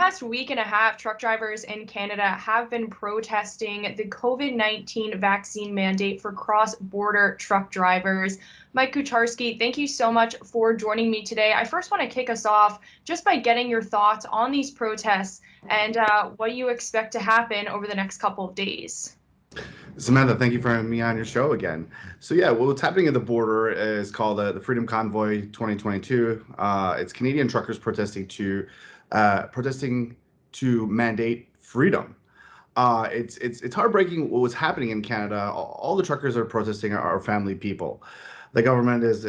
past week and a half, truck drivers in Canada have been protesting the COVID-19 vaccine mandate for cross-border truck drivers. Mike Kucharski, thank you so much for joining me today. I first want to kick us off just by getting your thoughts on these protests and what you expect to happen over the next couple of days. Samantha, thank you for having me on your show again. So yeah, what's happening at the border is called the Freedom Convoy 2022. It's Canadian truckers protesting to mandate freedom. It's heartbreaking what was happening in Canada. All the truckers are protesting are family people. The government is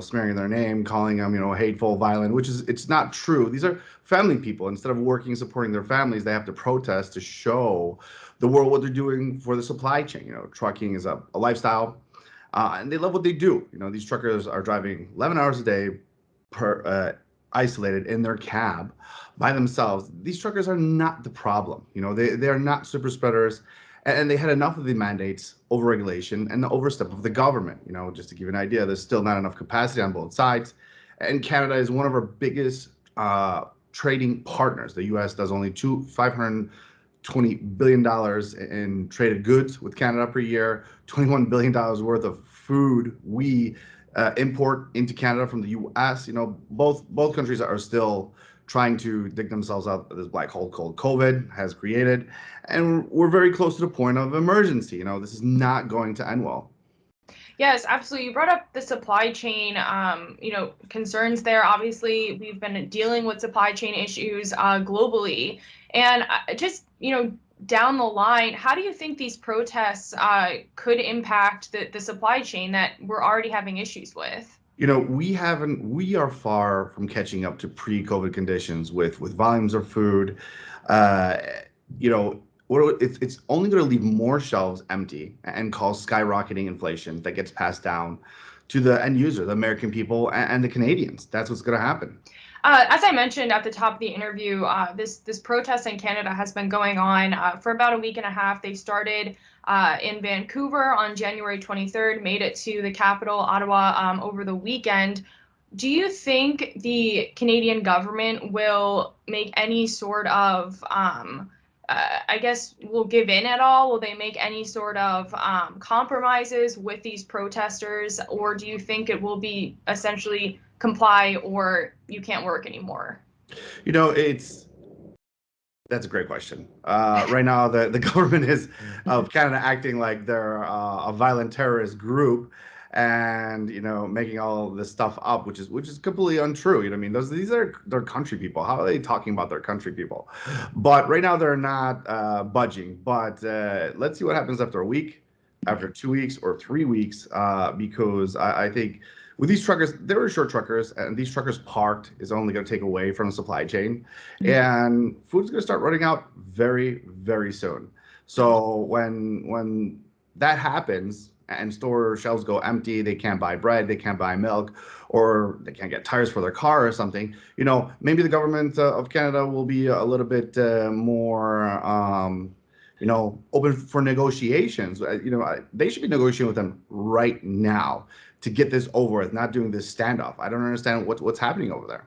smearing their name, calling them hateful, violent, which is it's not true. These are family people. Instead of working and supporting their families, they have to protest to show the world what they're doing for the supply chain. Trucking is a lifestyle, and they love what they do. These truckers are driving 11 hours a day isolated in their cab by themselves. These truckers are not the problem. They are not super spreaders, and they had enough of the mandates, overregulation, and the overstep of the government. Just to give you an idea, there's still not enough capacity on both sides, and Canada is one of our biggest trading partners. The U.S. does only $520 billion in traded goods with Canada per year, $21 billion worth of food we import into Canada from the U.S. Both countries are still trying to dig themselves out of this black hole called COVID has created, and we're very close to the point of emergency. This is not going to end well. Yes, absolutely. You brought up the supply chain, concerns there. Obviously, we've been dealing with supply chain issues globally, and down the line, how do you think these protests could impact the supply chain that we're already having issues with? We are far from catching up to pre-COVID conditions with volumes of food. Uh, it's only going to leave more shelves empty and cause skyrocketing inflation that gets passed down to the end user, the American people and the Canadians. That's what's going to happen. As I mentioned at the top of the interview, this protest in Canada has been going on for about a week and a half. They started in Vancouver on January 23rd, made it to the capital, Ottawa, over the weekend. Do you think the Canadian government will make any sort of, will give in at all? Will they make any sort of compromises with these protesters, or do you think it will be essentially comply or you can't work anymore? That's a great question. Right now, the government is of Canada acting like they're a violent terrorist group, and making all this stuff up, which is completely untrue. These are their country people. How are they talking about their country people? But right now they're not budging. But let's see what happens after a week, after 2 weeks, or 3 weeks, because I think with these truckers, they were short truckers, and these truckers parked is only going to take away from the supply chain, and food's going to start running out very, very soon. So when that happens and store shelves go empty, they can't buy bread, they can't buy milk, or they can't get tires for their car or something. Maybe the government of Canada will be a little bit more open for negotiations. They should be negotiating with them right now to get this over with, not doing this standoff. I don't understand what's happening over there.